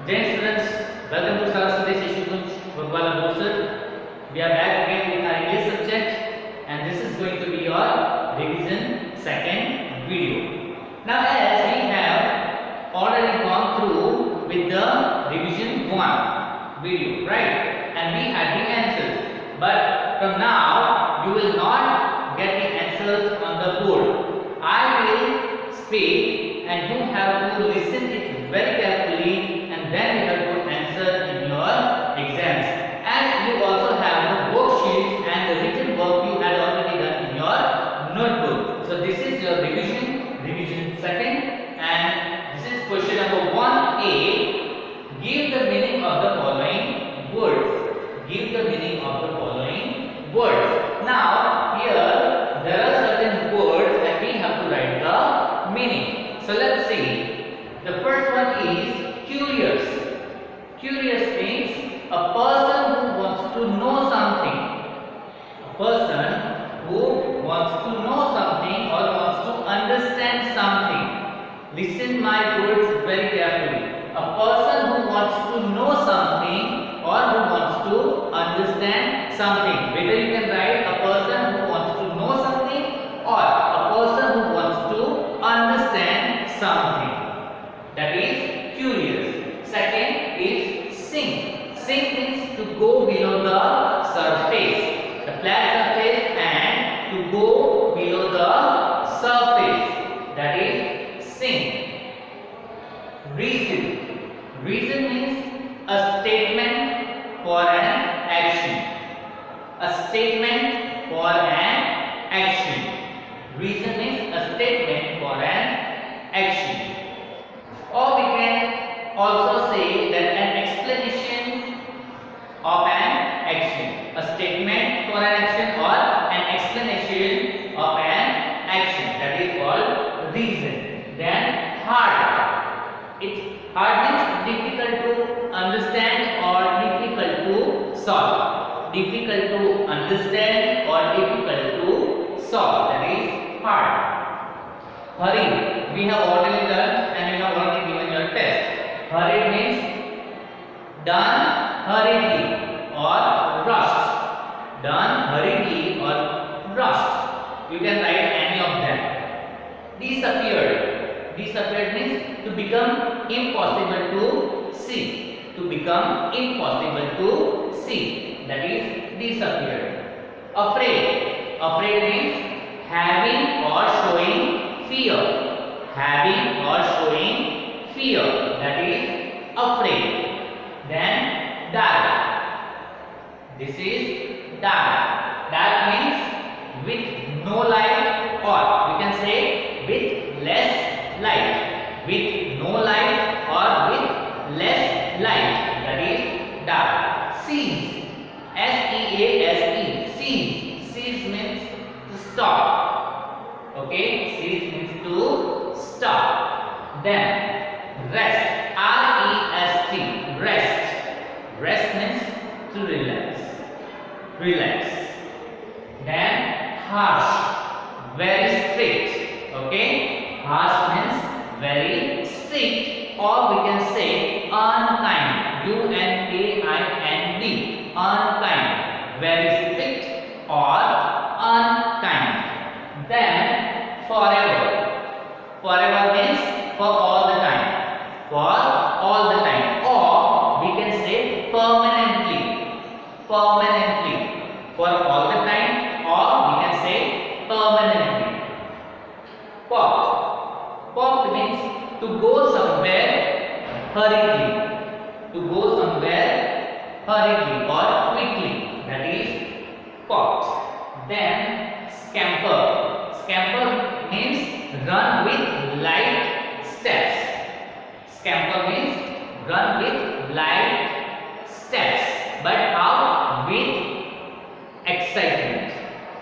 Dear students, welcome to Saraswati Shishukunj Bhagwala Bosar. We are back again with our English subject, and this is going to be your revision second video. Now, as we have already gone through with the revision 1 video, right? And we had the answers, but from now you will not get the answers on the board. I will speak and you have to listen it very carefully, and then you have to answer in your exams. And you also have the worksheets and the written work you had already done in your notebook. So this is your revision second, and this is question number 1A. Give the meaning of the following words. Give the meaning of the following words. Now here there are certain words and we have to write the meaning. So let's see. The first one is curious. Curious means a person who wants to know something. A person who wants to know something or wants to understand something. Listen my words very carefully. A person who wants to know something or who wants to understand something. Whether you can write a person who wants to know something or a person who wants to understand something. That is curious. Second is sink. Sink means to go below the surface, the flat surface, and to go below the surface. That is sink. Reason. Reason means a statement for an action. A statement for an action. Reason means a statement for an action. Or we can also say that an explanation of an action. A statement for an action or an explanation of an action. That is called reason. Then hard. Hard means difficult to understand or difficult to solve. Difficult to understand or difficult to solve. That is hard. Hurry. We have already learned and we have already given your test. Hurry means done hurriedly or rushed. Done hurriedly or rushed. You can write any of them. Disappeared. Disappeared means to become impossible to see. To become impossible to see. That is disappeared. Afraid. Afraid means having or showing fear. Having or showing fear. That is afraid. Then dark. This is dark. Dark means with no light, or we can say with less light. With no light or with less light. That is dark. Cease. S-E-A-S-E. Cease. Cease means to stop. Okay. Cease means to stop. Then rest. R-E-S-T. Rest. Rest means to relax. Relax. Then harsh. Very strict. Okay. Harsh means very strict, or we can say unkind. U-N-K-I-N-D. Unkind. Very strict or unkind. Then forever. Forever means for all the time. For all the time. Or we can say permanently. Permanently. For all the time, or we can say permanently. Popped. Popped means to go somewhere hurriedly. To go somewhere hurriedly or quickly. That is popped. Then scamper. Scamper means run with light steps. Scamper means run with light steps. But how? With excitement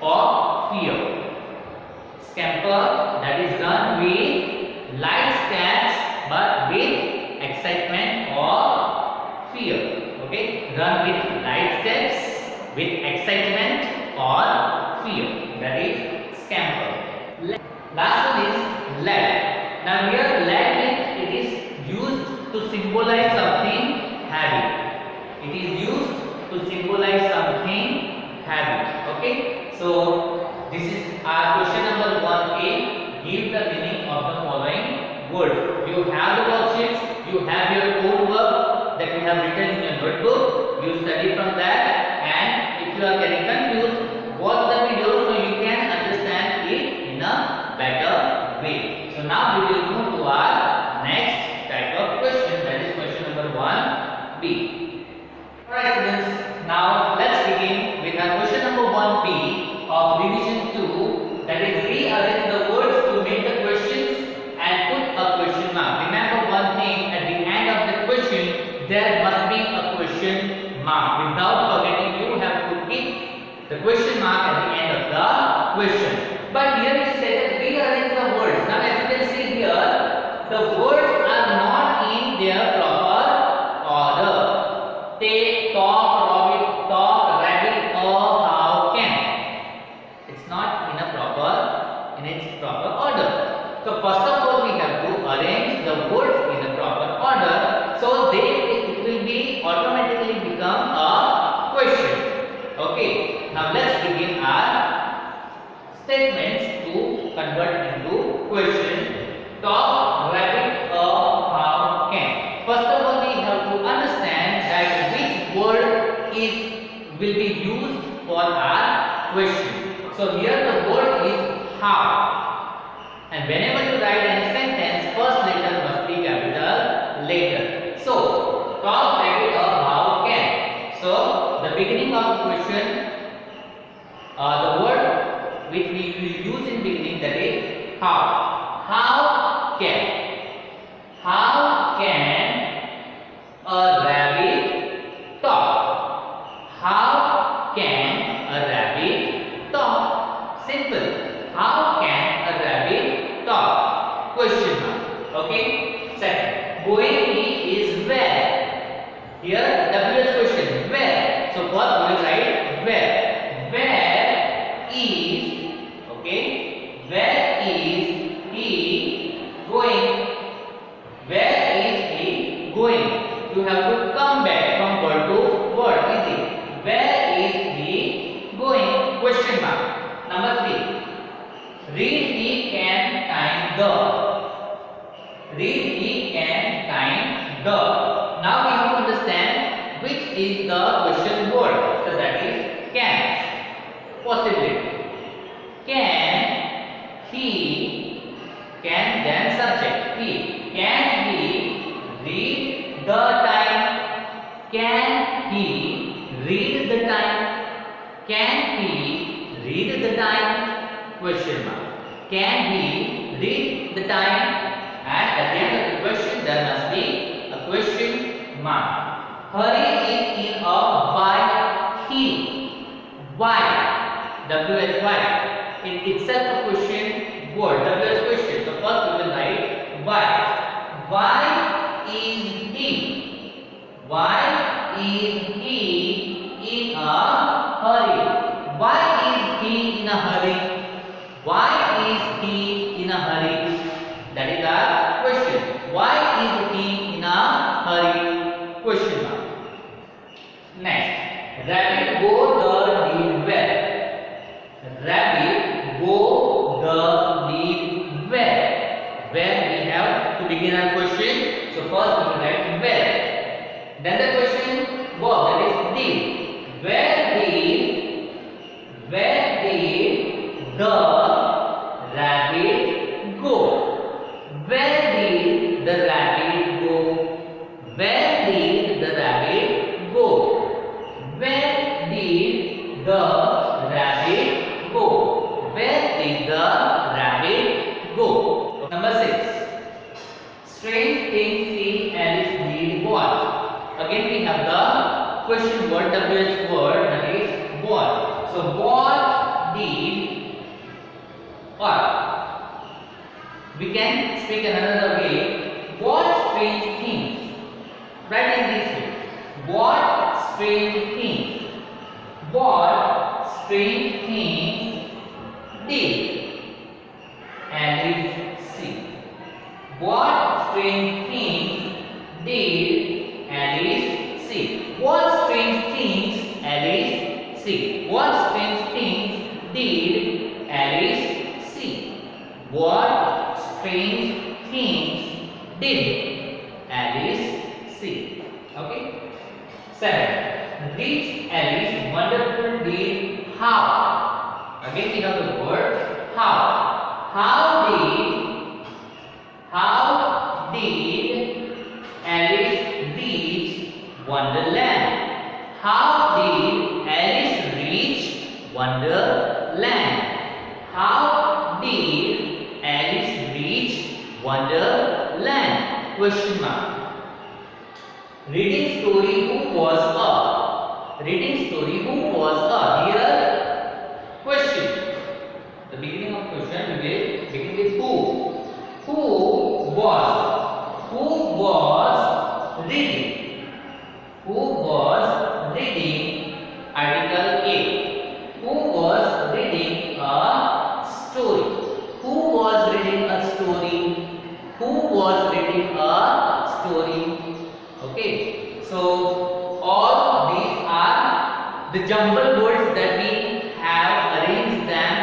or fear. Scamper, that is run with light steps but with excitement or fear. Okay, run with light steps with excitement or fear. That is scamper. Last one is lag. Now here lag means it is used to symbolize something in its proper order. So first of all, we have to arrange the words in a proper order, so it will be automatically become a question. Okay, now let's begin our statements to convert into question. Talk, rabbit, or how, can. First of all, we have to understand that which word will be used for our question. So here the word is how, and whenever you write any sentence, first letter must be capital letter. So talk, rabbit, or how, can. So the beginning of the question, the word which we will use in beginning, that is how. How can. How can a rabbit talk? How can a rabbit talk? Simple. How can a rabbit talk? Question mark. Okay. Second, going is where. Here WH question, where. So first we will write where. Where is, okay, where is he going? Where is he going? You have to come back from word to word. Easy. Where is he going? Question mark. Number 3. Read, he can time the. Read, he can time the. Now we have to understand which is the question word. So that is can. Possibility. Can he, can then subject he, can he read the time? Can he read the time? Can he read the time? Question mark. Can he read the time? And at the end of the question there must be a question mark. Hurry is in a by he. Why? WHY. In itself a question word. WH question. So first we will write why. Why is he? Why is he in a hurry? Why is he in a hurry? Why is he in a hurry? That is our question. Why is he in a hurry? Question mark. Next, rabbit go the lead where? Rabbit go the lead where? Where we have to begin our question. So first we will write where. Then the question verb, that is did. Where did the rabbit go? Where did the rabbit go? Where did the rabbit go? Where did the rabbit go? Where did the rabbit go? Number 6. Strange things see Alice did what? Again we have the question word, WH word, that is what. So what did, or we can speak another way. What strange things? Write in this way. What strange things? What strange things did Alice see? What strange things did Alice see? What strange things Alice see? What strange things did Alice see? What strange things did Alice see? Okay. 7. Reach Alice wonderful deed how? Again we have the word how. How did Alice reach Wonderland? How did Alice reach Wonderland? How did Alice reach Wonderland? Question mark. Reading story who was a. Reading story who was a. Here question. The beginning of question we will begin with who. Who was reading? Who was reading? Article A. Who was reading a was reading a story. Okay, so all these are the jumbled words that we have arranged them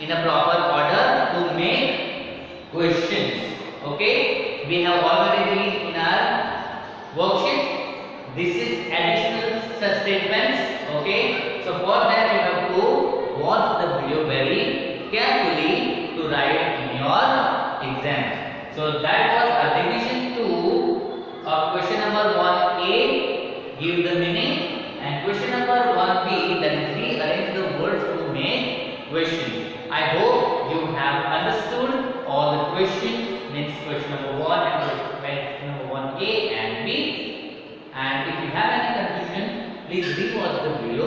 in a proper order to make questions. Okay, we have already read in our worksheet. This is additional statements. Okay, so for that you have to watch the video very carefully to write in your exam. So that was a revision 2 of question number 1A, give the meaning, and question number 1B, that is rearrange the words to make questions. I hope you have understood all the questions, means question number 1 and question number 1A and B. And if you have any confusion, please rewatch the video